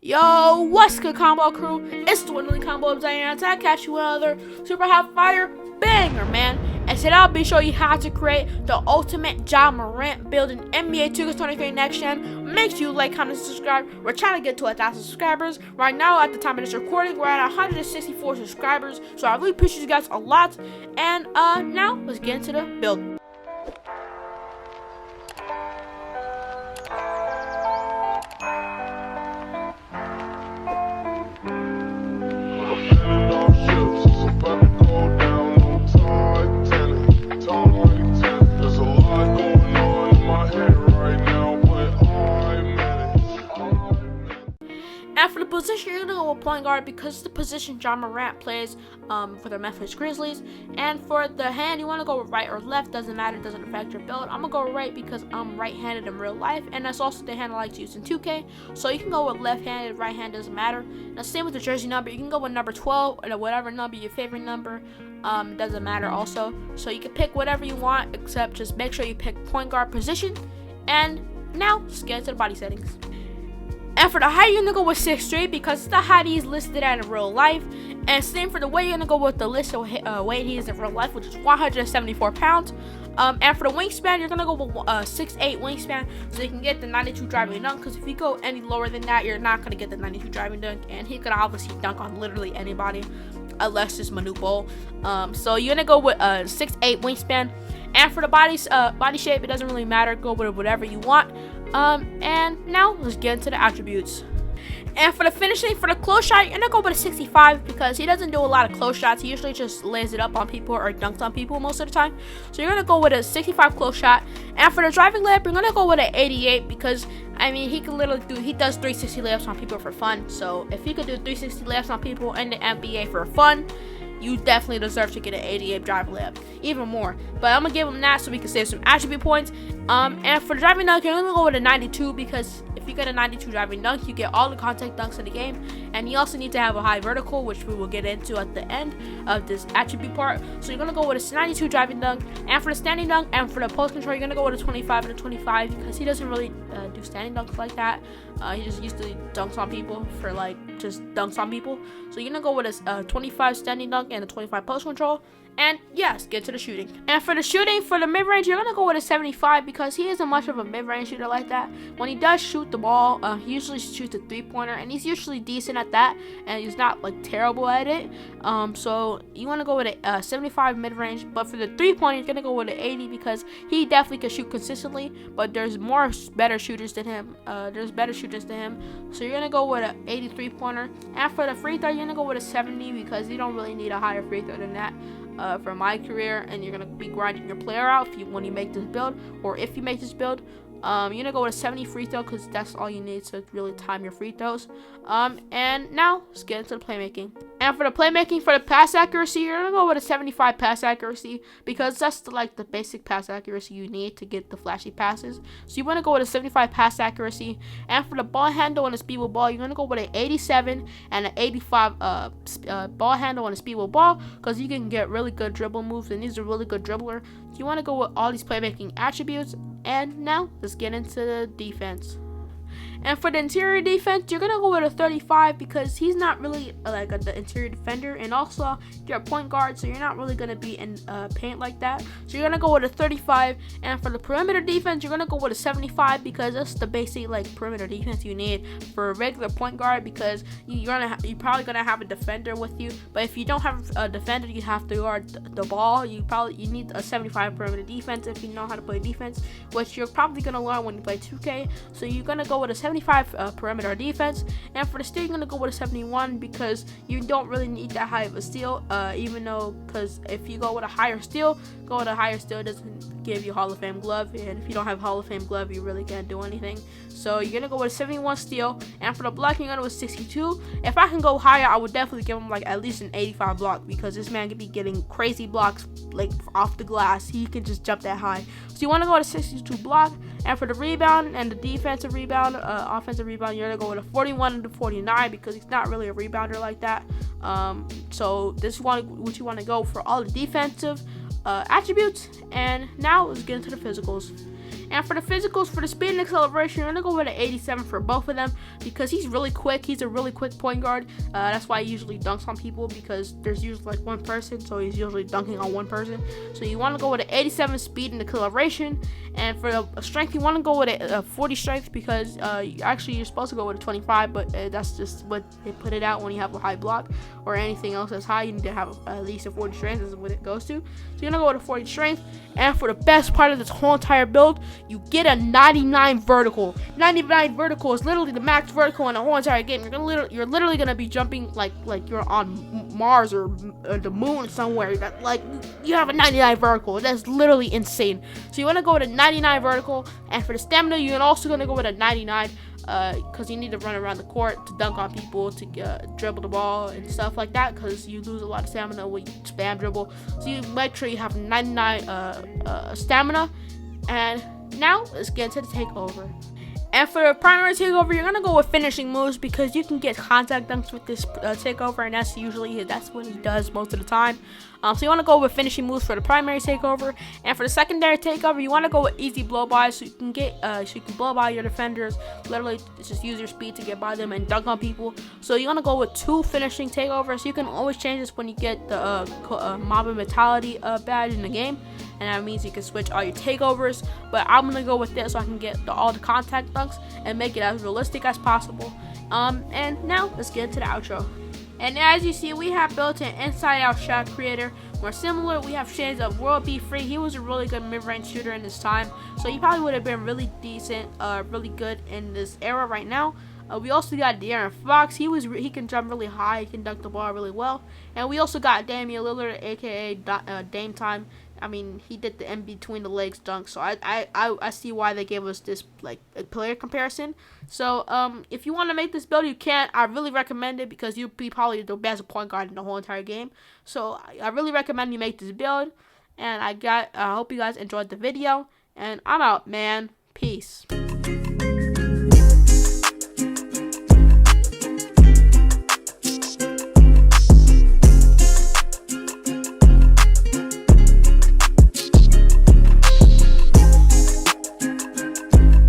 Yo, what's good, combo crew? It's the Dwindling Combo of ZAIRE, and I catch you another super hot fire banger, man. And today I'll be showing you how to create the ultimate Morant build in NBA 2K23 Next Gen. Make sure you like, comment, and subscribe. We're trying to get to 1,000 subscribers. Right now, at the time of this recording, we're at 164 subscribers. So I really appreciate you guys a lot. And now let's get into the build. And for the position, you're going to go with point guard because it's the position Morant plays for the Memphis Grizzlies. And for the hand, you want to go with right or left. Doesn't matter. Doesn't affect your build. I'm going to go right because I'm right-handed in real life. And that's also the hand I like to use in 2K. So you can go with left-handed, right-hand, doesn't matter. Now, same with the jersey number. You can go with number 12 or whatever number, your favorite number. It doesn't matter also. So you can pick whatever you want, except just make sure you pick point guard position. And now, let's get into the body settings. And for the height, you're going to go with 6'3" because it's the height he's listed at in real life. And same for the weight, you're going to go with the listed weight he is in real life, which is 174 pounds. And for the wingspan, you're going to go with 6'8" wingspan so you can get the 92 driving dunk. Because if you go any lower than that, you're not going to get the 92 driving dunk. And he could obviously dunk on literally anybody unless it's Manu Bol. So you're going to go with 6'8" wingspan. And for the body shape, it doesn't really matter. Go with whatever you want. And now let's get into the attributes. And for the finishing, for the close shot, you're gonna go with a 65 because he doesn't do a lot of close shots. He usually just lays it up on people or dunks on people most of the time. So you're gonna go with a 65 close shot. And for the driving layup, you're gonna go with an 88 because I mean he can literally he does 360 layups on people for fun. So if he could do 360 layups on people in the NBA for fun, you definitely deserve to get an 88 driving layup, even more. But I'm gonna give him that so we can save some attribute points. And for the driving dunk, you're gonna go with a 92 because if you get a 92 driving dunk, you get all the contact dunks in the game. And you also need to have a high vertical, which we will get into at the end of this attribute part. So you're gonna go with a 92 driving dunk. And for the standing dunk and for the post control, you're gonna go with a 25 and a 25 because he doesn't really do standing dunks like that. He just used to dunks on people for just dunks on people. So you're gonna go with a 25 standing dunk and a 25 post control. And yes, get to the shooting. And for the shooting, for the mid-range, you're gonna go with a 75 because he isn't much of a mid-range shooter like that. When he does shoot the ball, he usually shoots a 3-pointer, and he's usually decent at that, and he's not terrible at it. So you wanna go with a 75 mid-range, but for the 3-pointer, you're gonna go with an 80 because he definitely can shoot consistently. But there's better shooters than him. So you're gonna go with an 83 pointer. And for the free throw, you're gonna go with a 70 because you don't really need a higher free throw than that. For my career, and you're gonna be grinding your player out when you make this build, or if you make this build, you're gonna go with a 70 free throw because that's all you need to really time your free throws. And now let's get into the playmaking. And for the playmaking, for the pass accuracy, you're gonna go with a 75 pass accuracy because that's the basic pass accuracy you need to get the flashy passes. So you want to go with a 75 pass accuracy. And for the ball handle and the speed with ball, you're gonna go with an 87 and an 85 ball handle and a speed with ball because you can get really good dribble moves, and he's a really good dribbler. So you want to go with all these playmaking attributes. And now let's get into the defense. And for the interior defense, you're gonna go with a 35 because he's not really the interior defender, and also you're a point guard, so you're not really gonna be in paint like that. So you're gonna go with a 35. And for the perimeter defense, you're gonna go with a 75 because that's the basic perimeter defense you need for a regular point guard because you're probably gonna have a defender with you. But if you don't have a defender, you have to guard the ball. You need a 75 perimeter defense if you know how to play defense, which you're probably gonna learn when you play 2K. So you're gonna go with a 75 perimeter defense. And for the steal, you're gonna go with a 71 because you don't really need that high of a steal, even though because if you go with a higher steal, it doesn't give you Hall of Fame glove, and if you don't have Hall of Fame glove, you really can't do anything. So you're gonna go with a 71 steal. And for the blocking, you're gonna go with 62. If I can go higher, I would definitely give him at least an 85 block because this man could be getting crazy blocks off the glass. He can just jump that high. So you want to go with a 62 block. And for the rebound and the defensive rebound, offensive rebound, you're gonna go with a 41 to 49 because he's not really a rebounder like that. So this is what you want to go for all the defensive attributes. And now let's get into the physicals. And for the physicals, for the speed and acceleration, I'm gonna go with an 87 for both of them because he's really quick. He's a really quick point guard. That's why he usually dunks on people, because there's usually like one person, so he's usually dunking on one person. So you want to go with an 87 speed and acceleration. And for the strength, you want to go with a 40 strength because you're supposed to go with a 25, but that's just what they put it out when you have a high block or anything else that's high. You need to have at least a 40 strength, is what it goes to. So you're gonna go with a 40 strength. And for the best part of this whole entire build, you get a 99 vertical. 99 vertical is literally the max vertical in the whole entire game. You're literally gonna be jumping like you're on Mars or the moon somewhere. You have a 99 vertical. That's literally insane. So you want to go with a 99 vertical, and for the stamina, you're also gonna go with a 99. Because you need to run around the court to dunk on people, to dribble the ball and stuff like that, because you lose a lot of stamina when you spam dribble. So you make sure you have 99 stamina. And now let's get into the takeover. And for the primary takeover, you're gonna go with finishing moves because you can get contact dunks with this takeover, and that's what he does most of the time. So you want to go with finishing moves for the primary takeover, and for the secondary takeover, you want to go with easy blow by, so you can blow by your defenders. Literally, just use your speed to get by them and dunk on people. So you want to go with 2 finishing takeovers. You can always change this when you get the mob mentality badge in the game, and that means you can switch all your takeovers. But I'm gonna go with this so I can get all the contact dunks and make it as realistic as possible. And now let's get into the outro. And as you see, we have built an inside-out shot creator. More similar, we have shades of World B Free. He was a really good mid-range shooter in his time, so he probably would have been really decent, really good in this era right now. We also got De'Aaron Fox. He can jump really high. He can dunk the ball really well. And we also got Damian Lillard, aka Dame Time. I mean, he did the in between the legs dunk, so I see why they gave us this like a player comparison. So if you want to make this build, you can. I really recommend it because you'll be probably the best point guard in the whole entire game. So I really recommend you make this build. And I hope you guys enjoyed the video. And I'm out, man. Peace.